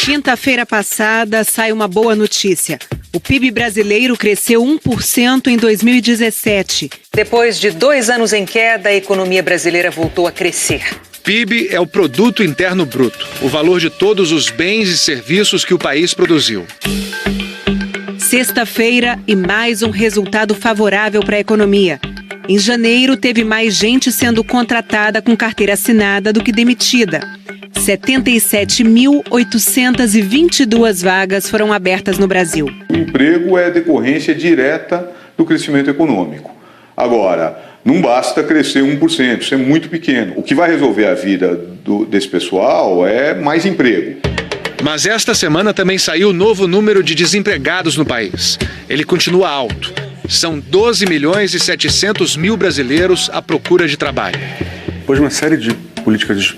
Quinta-feira passada sai uma boa notícia. O PIB brasileiro cresceu 1% em 2017. Depois de 2 anos em queda, a economia brasileira voltou a crescer. PIB é o Produto Interno Bruto, o valor de todos os bens e serviços que o país produziu. Sexta-feira e mais um resultado favorável para a economia. Em janeiro, teve mais gente sendo contratada com carteira assinada do que demitida. 77.822 vagas foram abertas no Brasil. O emprego é decorrência direta do crescimento econômico. Agora, não basta crescer 1%, isso é muito pequeno. O que vai resolver a vida desse pessoal é mais emprego. Mas esta semana também saiu o novo número de desempregados no país. Ele continua alto. São 12.700.000 brasileiros à procura de trabalho. Depois de uma série de políticas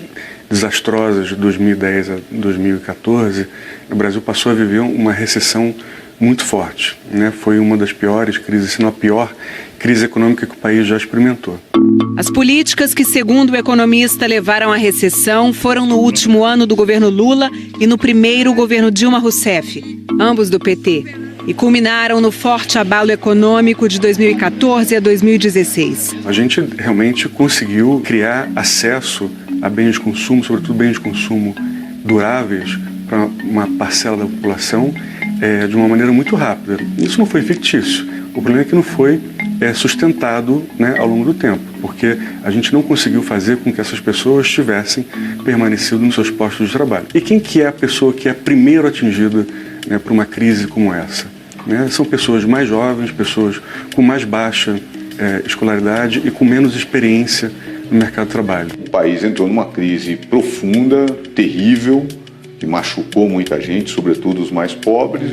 desastrosas de 2010 a 2014, o Brasil passou a viver uma recessão muito forte, né? Foi uma das piores crises, se não a pior crise econômica que o país já experimentou. As políticas que, segundo o economista, levaram à recessão foram no último ano do governo Lula e no primeiro governo Dilma Rousseff, ambos do PT, e culminaram no forte abalo econômico de 2014 a 2016. A gente realmente conseguiu criar acesso a bens de consumo, sobretudo bens de consumo duráveis, para uma parcela da população de uma maneira muito rápida. Isso não foi fictício. O problema é que não foi sustentado, né, ao longo do tempo, porque a gente não conseguiu fazer com que essas pessoas tivessem permanecido nos seus postos de trabalho. E quem que é a pessoa que é primeiro atingida, né, por uma crise como essa? Né? São pessoas mais jovens, pessoas com mais baixa escolaridade e com menos experiência no mercado de trabalho. O país entrou numa crise profunda, terrível, que machucou muita gente, sobretudo os mais pobres.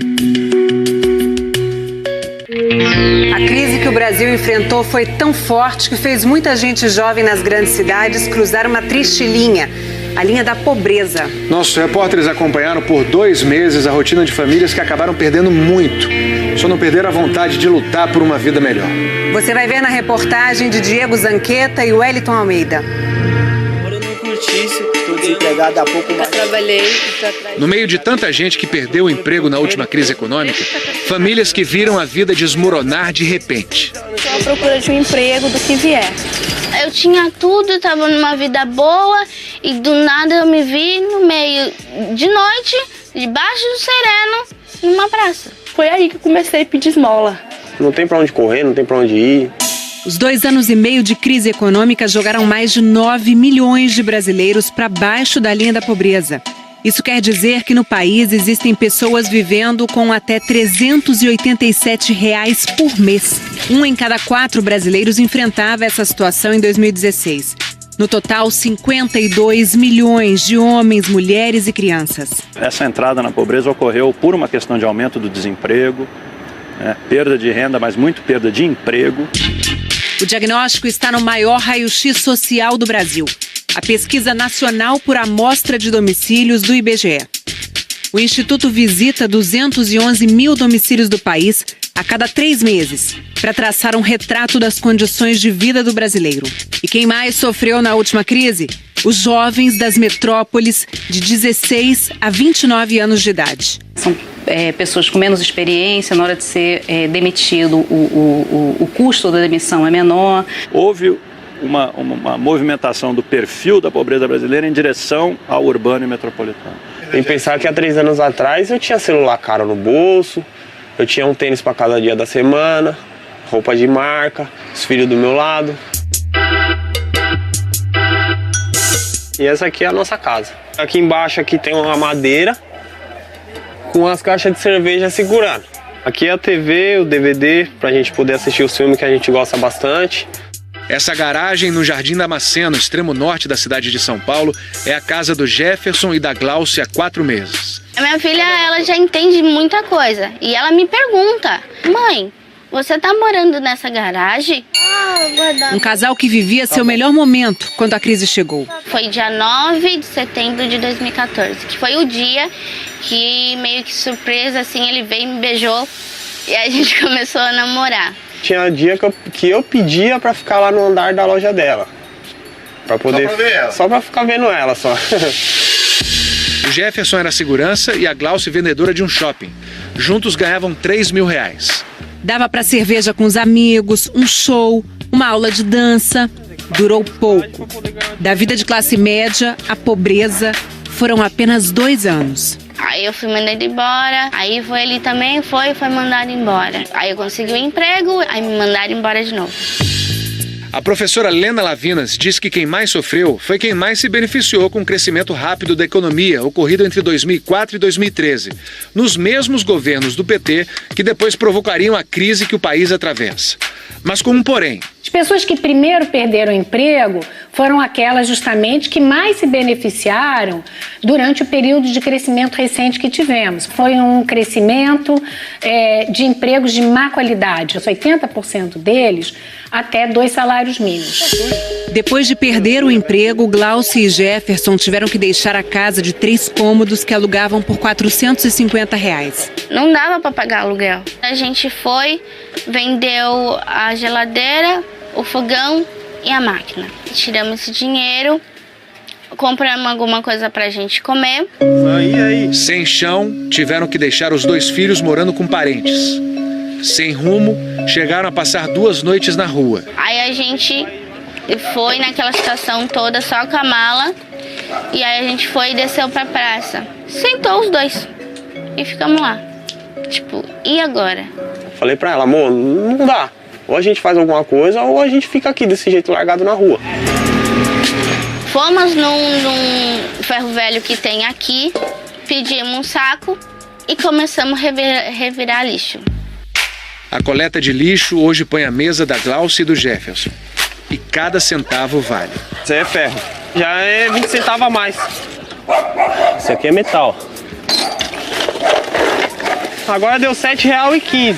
A crise que o Brasil enfrentou foi tão forte que fez muita gente jovem nas grandes cidades cruzar uma triste linha, a linha da pobreza. Nossos repórteres acompanharam por 2 meses a rotina de famílias que acabaram perdendo muito. Só não perderam a vontade de lutar por uma vida melhor. Você vai ver na reportagem de Diego Zanqueta e Wellington Almeida. Eu não curti isso, estou desempregado há pouco mais. Trabalhei. No meio de tanta gente que perdeu o emprego na última crise econômica, famílias que viram a vida desmoronar de repente. Estou à procura de um emprego do que vier. Eu tinha tudo, estava numa vida boa e do nada eu me vi no meio de noite, debaixo do sereno, numa praça. Foi aí que eu comecei a pedir esmola. Não tem pra onde correr, não tem pra onde ir. Os 2 anos e meio de crise econômica jogaram mais de 9 milhões de brasileiros para baixo da linha da pobreza. Isso quer dizer que no país existem pessoas vivendo com até R$ 387 por mês. 1 em cada 4 brasileiros enfrentava essa situação em 2016. No total, 52 milhões de homens, mulheres e crianças. Essa entrada na pobreza ocorreu por uma questão de aumento do desemprego, perda de renda, mas muito perda de emprego. O diagnóstico está no maior raio-x social do Brasil, a Pesquisa Nacional por Amostra de Domicílios do IBGE. O Instituto visita 211 mil domicílios do país a cada 3 meses, para traçar um retrato das condições de vida do brasileiro. E quem mais sofreu na última crise? Os jovens das metrópoles de 16 a 29 anos de idade. São pessoas com menos experiência, na hora de ser demitido, o custo da demissão é menor. Houve uma movimentação do perfil da pobreza brasileira em direção ao urbano e metropolitano. Tem que pensar que há 3 anos atrás eu tinha celular caro no bolso, eu tinha um tênis para cada dia da semana, roupa de marca, os filhos do meu lado. E essa aqui é a nossa casa. Aqui embaixo aqui tem uma madeira com as caixas de cerveja segurando. Aqui é a TV, o DVD, para a gente poder assistir os filmes que a gente gosta bastante. Essa garagem no Jardim Damasceno, extremo norte da cidade de São Paulo, é a casa do Jefferson e da Glaucia há 4 meses. A minha filha, ela já entende muita coisa e ela me pergunta: mãe, você tá morando nessa garagem? Um casal que vivia seu melhor momento quando a crise chegou. Foi dia 9 de setembro de 2014, que foi o dia que, meio que surpresa, assim, ele veio e me beijou e a gente começou a namorar. Tinha dia que eu pedia pra ficar lá no andar da loja dela. Pra poder, só pra ver ela. Só pra ficar vendo ela, só. Jefferson era segurança e a Glauce vendedora de um shopping. Juntos ganhavam R$3.000. Dava para cerveja com os amigos, um show, uma aula de dança. Durou pouco. Da vida de classe média à pobreza, foram apenas 2 anos. Aí eu fui mandado embora, aí ele também foi mandado embora. Aí eu consegui um emprego, aí me mandaram embora de novo. A professora Lena Lavinas diz que quem mais sofreu foi quem mais se beneficiou com o crescimento rápido da economia ocorrido entre 2004 e 2013, nos mesmos governos do PT que depois provocariam a crise que o país atravessa. Mas com um porém. As pessoas que primeiro perderam o emprego foram aquelas justamente que mais se beneficiaram durante o período de crescimento recente que tivemos. Foi um crescimento de empregos de má qualidade, 80% deles até 2 salários mínimos. Depois de perder o emprego, Glauce e Jefferson tiveram que deixar a casa de 3 cômodos que alugavam por R$450. Não dava para pagar aluguel. A gente vendeu a geladeira, o fogão e a máquina. Tiramos esse dinheiro, compramos alguma coisa pra gente comer. Sem chão, tiveram que deixar os 2 filhos morando com parentes. Sem rumo, chegaram a passar 2 noites na rua. Aí a gente foi naquela situação toda só com a mala. E aí a gente foi e desceu pra praça. Sentou os 2 e ficamos lá. Tipo, e agora? Falei pra ela, amor, não dá. Ou a gente faz alguma coisa ou a gente fica aqui desse jeito largado na rua. Fomos num ferro velho que tem aqui, pedimos um saco e começamos a revirar lixo. A coleta de lixo hoje põe a mesa da Glauce e do Jefferson. E cada centavo vale. Isso aí é ferro. Já é 20 centavos a mais. Isso aqui é metal. Agora deu R$7,15.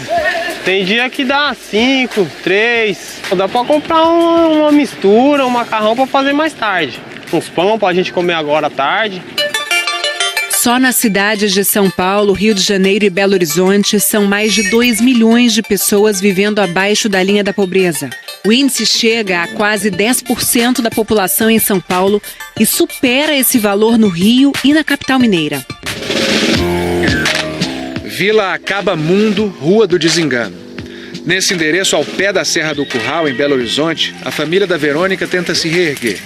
Tem dia que dá 5, 3. Dá pra comprar uma mistura, um macarrão pra fazer mais tarde. Uns pão pra gente comer agora à tarde. Só nas cidades de São Paulo, Rio de Janeiro e Belo Horizonte são mais de 2 milhões de pessoas vivendo abaixo da linha da pobreza. O índice chega a quase 10% da população em São Paulo e supera esse valor no Rio e na capital mineira. Vila Acaba Mundo, Rua do Desengano. Nesse endereço, ao pé da Serra do Curral, em Belo Horizonte, a família da Verônica tenta se reerguer.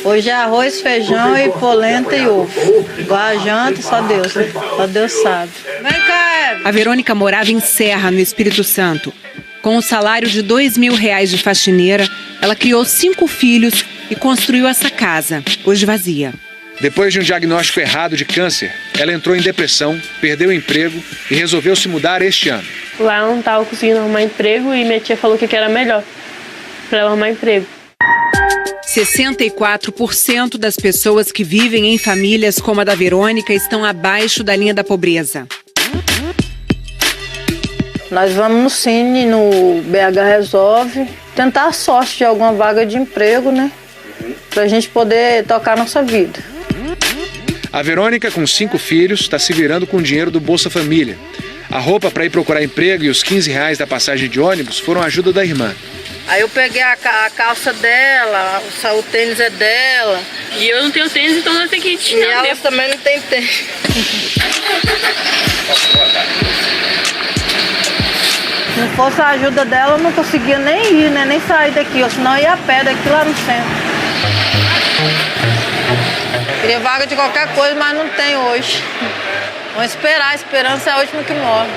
Hoje é arroz, feijão e polenta e ovo. Igual a janta, só Deus sabe. Vem cá, Eva. A Verônica morava em Serra, no Espírito Santo. Com o salário de R$2.000 de faxineira, ela criou 5 filhos e construiu essa casa, hoje vazia. Depois de um diagnóstico errado de câncer, ela entrou em depressão, perdeu o emprego e resolveu se mudar este ano. Lá eu não estava conseguindo arrumar emprego e minha tia falou que era melhor para ela arrumar emprego. 64% das pessoas que vivem em famílias como a da Verônica estão abaixo da linha da pobreza. Nós vamos no Cine, no BH Resolve, tentar a sorte de alguma vaga de emprego, né? Pra gente poder tocar a nossa vida. A Verônica, com 5 filhos, está se virando com o dinheiro do Bolsa Família. A roupa para ir procurar emprego e os R$15 da passagem de ônibus foram a ajuda da irmã. Aí eu peguei a calça dela, o tênis é dela. E eu não tenho tênis, então nós temos que tirar. E elas também não têm tênis. Se não fosse a ajuda dela, eu não conseguia nem ir, né? Nem sair daqui, ou senão eu ia a pé daqui lá no centro. Queria vaga de qualquer coisa, mas não tem hoje. Vamos esperar, a esperança é a última que morre.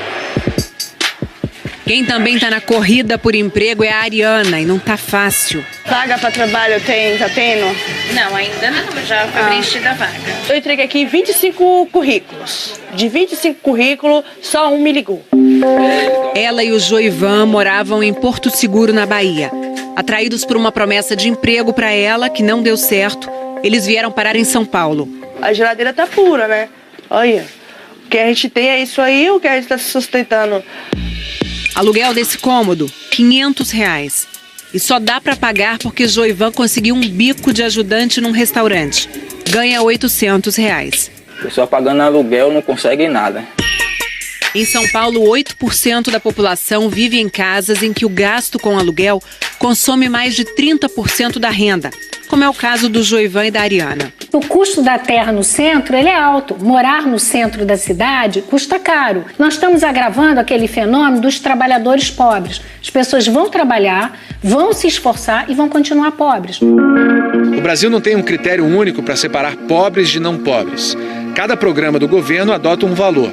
Quem também está na corrida por emprego é a Ariana e não tá fácil. Vaga para trabalho tá tendo? Não, ainda não, já foi preenchida a vaga. Eu entreguei aqui 25 currículos. De 25 currículos, só 1 me ligou. Ela e o Joivan moravam em Porto Seguro, na Bahia. Atraídos por uma promessa de emprego para ela, que não deu certo, eles vieram parar em São Paulo. A geladeira tá pura, né? Olha, o que a gente tem é isso aí, o que a gente tá se sustentando. Aluguel desse cômodo, R$500. E só dá para pagar porque Joivan conseguiu um bico de ajudante num restaurante. Ganha R$800. Pessoa pagando aluguel não consegue nada. Em São Paulo, 8% da população vive em casas em que o gasto com aluguel consome mais de 30% da renda, como é o caso do Joivan e da Ariana. O custo da terra no centro ele é alto. Morar no centro da cidade custa caro. Nós estamos agravando aquele fenômeno dos trabalhadores pobres. As pessoas vão trabalhar, vão se esforçar e vão continuar pobres. O Brasil não tem um critério único para separar pobres de não pobres. Cada programa do governo adota um valor.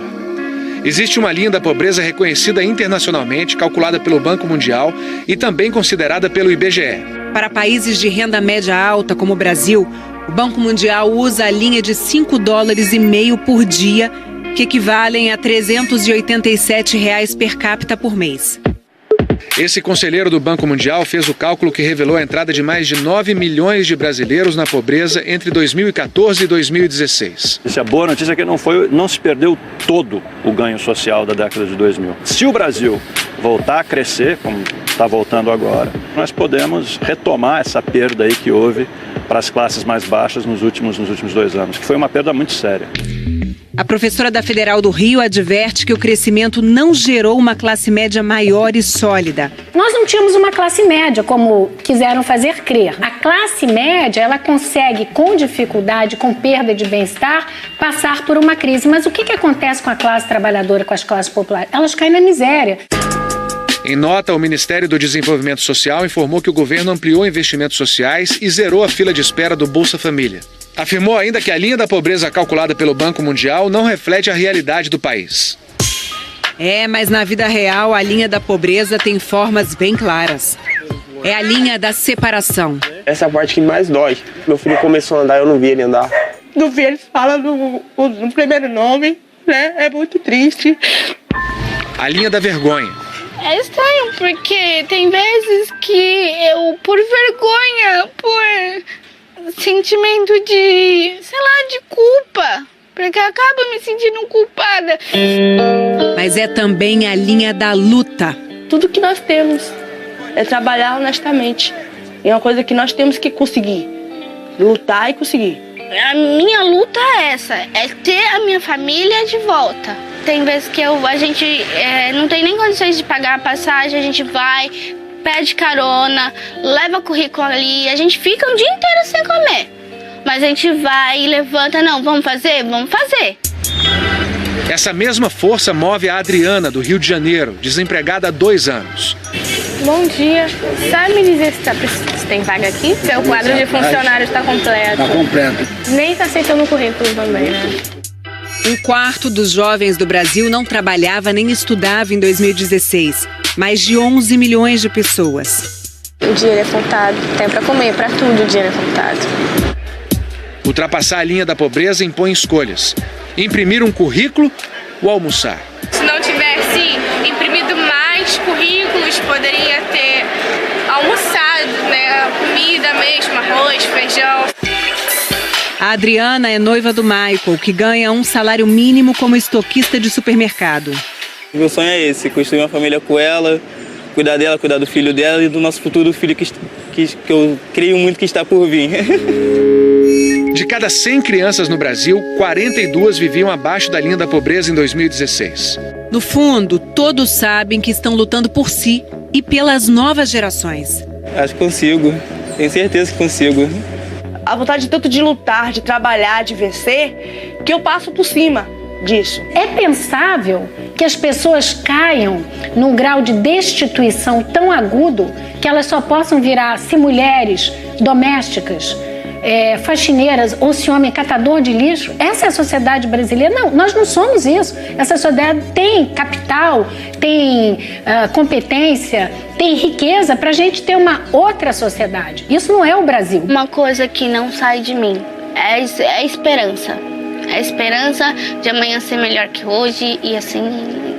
Existe uma linha da pobreza reconhecida internacionalmente, calculada pelo Banco Mundial e também considerada pelo IBGE. Para países de renda média alta, como o Brasil, o Banco Mundial usa a linha de $5,5 por dia, que equivalem a R$ 387 per capita por mês. Esse conselheiro do Banco Mundial fez o cálculo que revelou a entrada de mais de 9 milhões de brasileiros na pobreza entre 2014 e 2016. A boa notícia é que não se perdeu todo o ganho social da década de 2000. Se o Brasil voltar a crescer, como está voltando agora, nós podemos retomar essa perda aí que houve para as classes mais baixas nos últimos 2 anos, que foi uma perda muito séria. A professora da Federal do Rio adverte que o crescimento não gerou uma classe média maior e sólida. Nós não tínhamos uma classe média, como quiseram fazer crer. A classe média, ela consegue, com dificuldade, com perda de bem-estar, passar por uma crise. Mas o que acontece com a classe trabalhadora, com as classes populares? Elas caem na miséria. Em nota, o Ministério do Desenvolvimento Social informou que o governo ampliou investimentos sociais e zerou a fila de espera do Bolsa Família. Afirmou ainda que a linha da pobreza calculada pelo Banco Mundial não reflete a realidade do país. Mas na vida real, a linha da pobreza tem formas bem claras. É a linha da separação. Essa é a parte que mais dói. Meu filho começou a andar, eu não vi ele andar. Não vi ele fala no primeiro nome, né? É muito triste. A linha da vergonha. É estranho, porque tem vezes que eu, por vergonha, por sentimento de, de culpa, porque eu acabo me sentindo culpada. Mas é também a linha da luta. Tudo que nós temos é trabalhar honestamente. É uma coisa que nós temos que conseguir. Lutar e conseguir. A minha luta é essa, é ter a minha família de volta. Tem vezes que a gente não tem nem condições de pagar a passagem, a gente vai, pede carona, leva currículo ali, a gente fica um dia inteiro sem comer. Mas a gente vai e levanta, não, vamos fazer? Vamos fazer. Essa mesma força move a Adriana, do Rio de Janeiro, desempregada há 2 anos. Bom dia. Sabe me dizer se tem vaga aqui? Seu quadro de funcionário está completo. Está completo. Nem está aceitando o currículo também, né? 1/4 dos jovens do Brasil não trabalhava nem estudava em 2016. Mais de 11 milhões de pessoas. O dinheiro é contado. Tem para comer, para tudo o dinheiro é contado. Ultrapassar a linha da pobreza impõe escolhas. Imprimir um currículo ou almoçar. Se não tivesse imprimido mais currículos, poderia ter almoçado, né? Comida mesmo, arroz, feijão. A Adriana é noiva do Michael, que ganha um salário mínimo como estoquista de supermercado. Meu sonho é esse, construir uma família com ela, cuidar dela, cuidar do filho dela e do nosso futuro filho que eu creio muito que está por vir. De cada 100 crianças no Brasil, 42 viviam abaixo da linha da pobreza em 2016. No fundo, todos sabem que estão lutando por si e pelas novas gerações. Acho que consigo, tenho certeza que consigo. A vontade tanto de lutar, de trabalhar, de vencer, que eu passo por cima disso. É pensável que as pessoas caiam num grau de destituição tão agudo que elas só possam virar-se mulheres domésticas, faxineiras ou se homem catador de lixo? Essa é a sociedade brasileira? Não, nós não somos isso. Essa sociedade tem capital, tem competência, tem riqueza para a gente ter uma outra sociedade. Isso não é o Brasil. Uma coisa que não sai de mim é a esperança. A esperança de amanhã ser melhor que hoje e assim